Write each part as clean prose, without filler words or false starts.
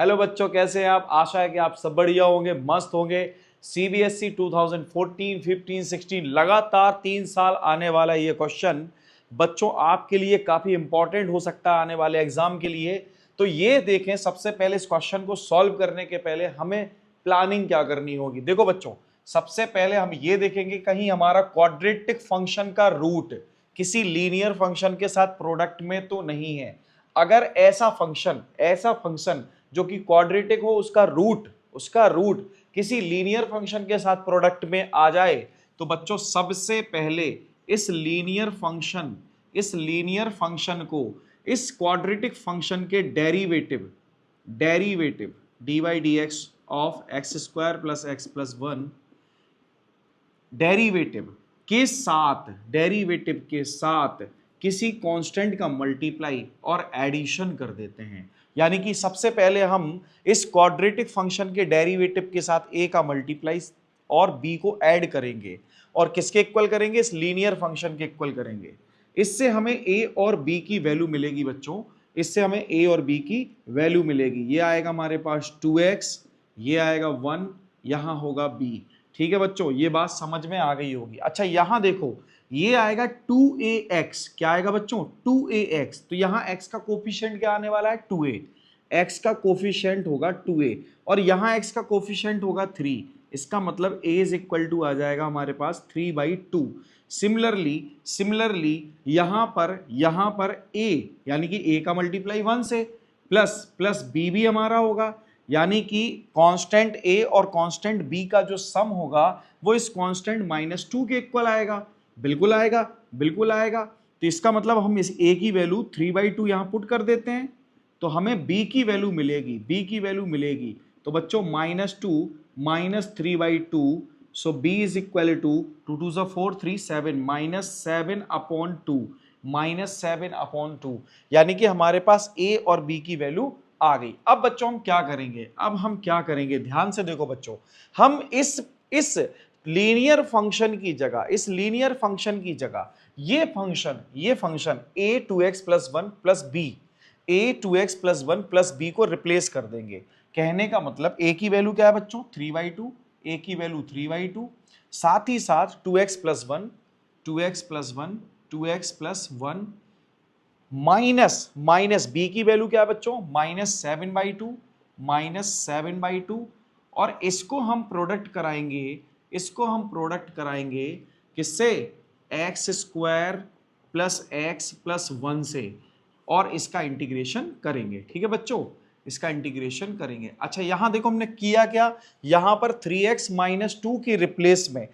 Hello बच्चों, कैसे हैं आप? आशा है कि आप सब बढ़िया होंगे, मस्त होंगे। सीबीएसई 2014, 15, 16 लगातार 3 साल आने वाला ये क्वेश्चन बच्चों आपके लिए काफी इंपॉर्टेंट हो सकता है आने वाले एग्जाम के लिए। तो ये देखें, सबसे पहले इस क्वेश्चन को सॉल्व करने के पहले हमें प्लानिंग क्या करनी होगी। देखो बच्चों, सबसे पहले हम ये देखेंगे कहीं हमारा क्वाड्रेटिक फंक्शन का रूट किसी लीनियर फंक्शन के साथ प्रोडक्ट में तो नहीं है। अगर ऐसा फंक्शन जो कि क्वाड्रेटिक हो, उसका रूट किसी लीनियर फंक्शन के साथ प्रोडक्ट में आ जाए तो बच्चों सबसे पहले इस लीनियर फंक्शन को इस क्वाड्रेटिक फंक्शन के derivative dy dx of x square plus x plus one derivative के साथ किसी कांस्टेंट का मल्टीप्लाई और एडिशन कर देते हैं। यानी कि सबसे पहले हम इस क्वाड्रेटिक फंक्शन के डेरिवेटिव के साथ a का मल्टीप्लाई और b को ऐड करेंगे और किसके इक्वल करेंगे? इस लीनियर फंक्शन के इक्वल करेंगे। इससे हमें a और b की वैल्यू मिलेगी बच्चों, इससे हमें a और b की वैल्यू मिलेगी। ये आएगा हमारे पास 2x, ये आएगा 1, यहां होगा b। ठीक है बच्चों, ये बात समझ में आ गई होगी। अच्छा यहां देखो, ये आएगा 2ax, क्या आएगा बच्चों? 2ax। तो यहां x का कोफिशिएंट क्या आने वाला है? 2a। x का कोफिशिएंट होगा 2a और यहां x का कोफिशिएंट होगा 3। इसका मतलब a इज इक्वल टू आ जाएगा हमारे पास 3/2। सिमिलरली यहां पर a यानी कि a का मल्टीप्लाई 1 से प्लस b भी हमारा होगा, यानी कि कांस्टेंट a और कांस्टेंट b का जो सम होगा वो इस कांस्टेंट -2 के इक्वल आएगा। बिल्कुल आएगा। तो इसका मतलब हम इस a की वैल्यू 3/2 यहां पुट कर देते हैं तो हमें b की वैल्यू मिलेगी। तो बच्चों -2 -3/2, सो b इज इक्वल टू 2 2 4 3 7 -7/2 यानी कि हमारे पास a और b की वैल्यू आ गई। अब बच्चों हम क्या करेंगे? ध्यान से देखो बच्चों, हम इस लीनियर फंक्शन की जगह ये function a2x plus 1 plus b को रिप्लेस कर देंगे। कहने का मतलब a की वैल्यू क्या है बच्चों? 3/2। साथ ही साथ 2x प्लस 1 माइनस b की वैल्यू क्या है बच्चों? -7/2 और इसको हम प्रोडक्ट कराएंगे किससे? X square plus x plus 1 से और इसका इंटीग्रेशन करेंगे। ठीक है बच्चों, इसका इंटीग्रेशन करेंगे। अच्छा यहां देखो हमने किया क्या, यहां पर 3x - 2 के रिप्लेस में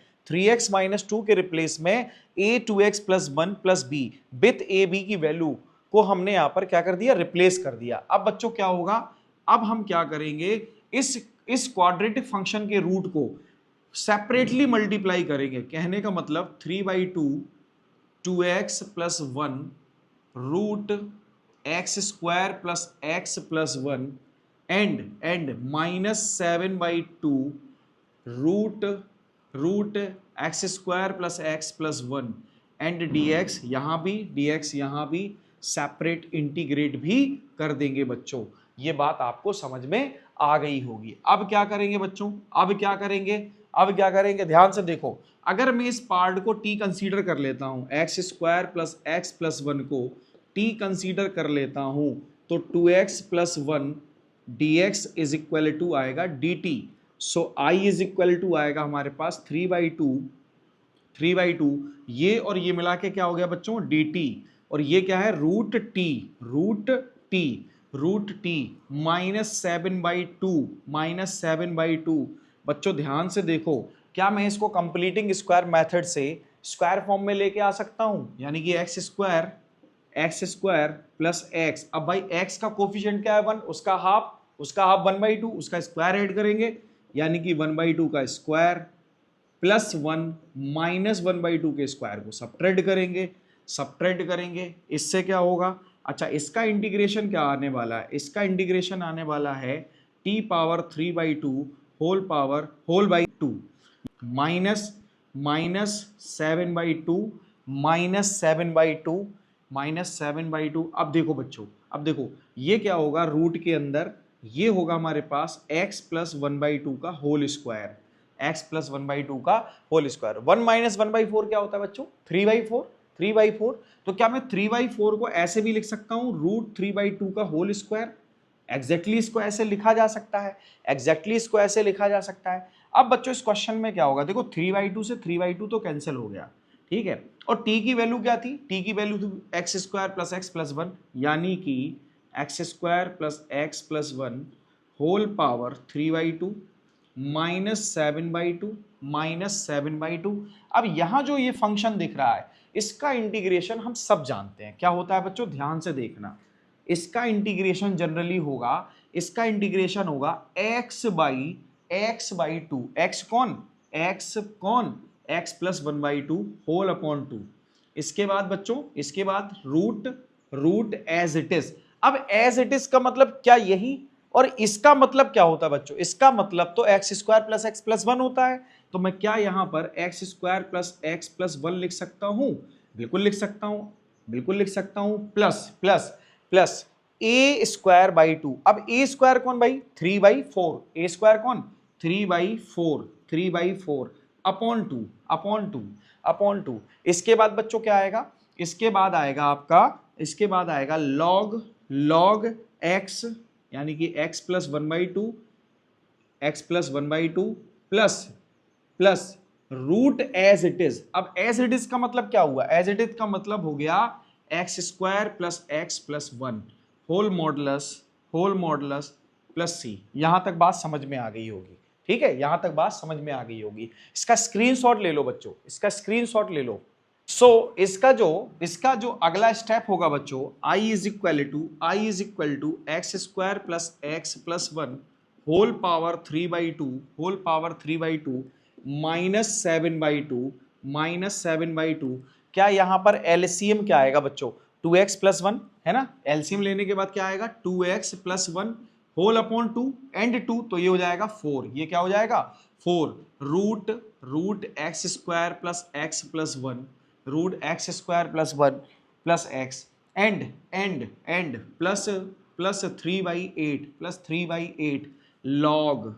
a2x plus 1 plus b with ab की वैल्यू को हमने यहां पर क्या कर दिया? रिप्लेस कर दिया। अब बच्चों क्या होगा? अब हम क्या करेंगे? इस क्वाड्रेटिक फंक्शन के रूट को सेपरेटली मल्टीप्लाई करेंगे। कहने का मतलब 3/2 2x plus 1 root x square plus x plus 1 and -7/2 root x square plus x plus 1 and dx यहां भी सेपरेट इंटीग्रेट भी कर देंगे बच्चों। ये बात आपको समझ में आ गई होगी। अब क्या करेंगे बच्चों? अब क्या करेंगे? ध्यान से देखो, अगर मैं इस पार्ट को t कंसीडर कर लेता हूं, x square plus x plus 1 को t कंसीडर कर लेता हूं तो 2x plus 1 dx is equal to आएगा dt। So I is equal to आएगा हमारे पास 3/2 ये और ये मिला के क्या हो गया बच्चों? dt। और ये क्या है? रूट टी -7/2 बच्चों ध्यान से देखो, क्या मैं इसको कंप्लीटिंग स्क्वायर मेथड से स्क्वायर फॉर्म में लेके आ सकता हूं? यानी कि एक्स स्क्वायर प्लस एक्स। अब भाई एक्स का कोफिशिएंट क्या है? 1, उसका हाफ 1/2, उसका स्क्वायर ऐड करेंगे यानी कि 1/2 का स्क्वायर प्लस 1 -1/2 के स्क्वायर को सब्ट्रैक्ट करेंगे। इससे क्या होगा? अच्छा इसका इंटीग्रेशन क्या आने वाला है? इसका इंटीग्रेशन आने वाला है t पावर 3/2 होल बाई 2 -7/2 अब देखो बच्चों, ये क्या होगा? रूट के अंदर ये होगा हमारे पास x प्लस 1/2 का होल स्क्वायर, x प्लस 1/2 का होल स्क्वायर। 1 माइनस 1/4 क्या होता है बच्चों? 3/4, 3/4। तो क्या मैं 3/4 को ऐसे भी लिख सकता हूं, √3/2 का होल स्क्वायर? एग्जैक्टली इसको ऐसे लिखा जा सकता है, एग्जैक्टली इसको ऐसे लिखा जा सकता है। अब बच्चों इस क्वेश्चन में क्या होगा, देखो 3/2 से 3/2 तो कैंसिल हो गया, ठीक है, और t की वैल्यू क्या थी? t की वैल्यू थी x square plus x plus 1, यानी कि x square plus x plus 1 whole power 3/2 -7/2 अब यहां जो ये फंक्शन दिख रहा है इसका इंटीग्रेशन हम सब जानते हैं क्या होता है बच्चों, ध्यान से देखना। इसका इंटीग्रेशन जनरली होगा, इसका इंटीग्रेशन होगा x/2, x कौन, x प्लस 1/2 होल अपॉन 2। इसके बाद बच्चों, इसके बाद रूट एज इट इज। अब एज इट इज का मतलब क्या यही, और इसका मतलब क्या होता है बच्चों, इसका मतलब तो x square plus x plus 1 होता है। तो मैं क्या यहां पर x square plus x plus 1 लिख सकता हूं? बिल्कुल लिख सकता हूं, बिल्कुल लिख सकता हूं। Plus plus plus A square by 2। अब ए स्क्वायर कौन भाई? 3/4। ए स्क्वायर कौन? 3/4 अपॉन 2 अपॉन 2। इसके बाद बच्चों क्या आएगा? इसके बाद आएगा आपका, इसके बाद आएगा लॉग एक्स, यानी कि x plus 1/2 plus root as it is. अब एज इट इज का मतलब क्या हुआ? एज इट इज का मतलब हो गया x square plus x plus 1 whole modulus plus c. यहां तक बात समझ में आ गई होगी, ठीक है, यहां तक बात समझ में आ गई होगी। इसका स्क्रीनशॉट ले लो बच्चों, इसका स्क्रीनशॉट ले लो। इसका जो अगला स्टेप होगा बच्चों, I is equal to x square plus x plus 1 whole power 3/2 -7/2 क्या यहां पर एलसीएम क्या आएगा बच्चों? 2x प्लस 1 है ना, एलसीएम लेने के बाद क्या आएगा? 2x plus 1 whole upon 2 and 2, तो ये हो जाएगा 4। ये क्या हो जाएगा? 4 root x square plus x plus 1 root x square plus 1 plus x and plus 3/8 log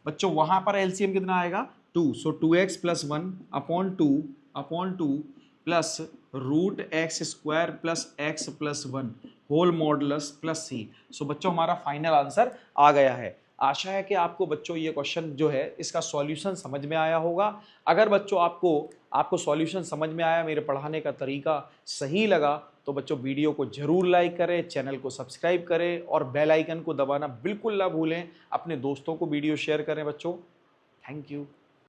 बच्चों वहां पर एलसीएम कितना आएगा? 2। So 2x plus 1 upon 2 plus root x square plus x plus 1 whole modulus plus c. So बच्चों हमारा final answer आ गया है। आशा है कि आपको बच्चों ये क्वेश्चन जो है इसका सॉल्यूशन समझ में आया होगा। अगर बच्चों आपको सॉल्यूशन समझ में आया, मेरे पढ़ाने का तरीका सही लगा, तो बच्चों वीडियो को जरूर लाइक करें, चैनल को सब्सक्राइब करें और बेल आइकन को दबाना बिल्कुल ना भूलें। अपने दोस्तों को वीडियो शेयर करें बच्चों। Thank you.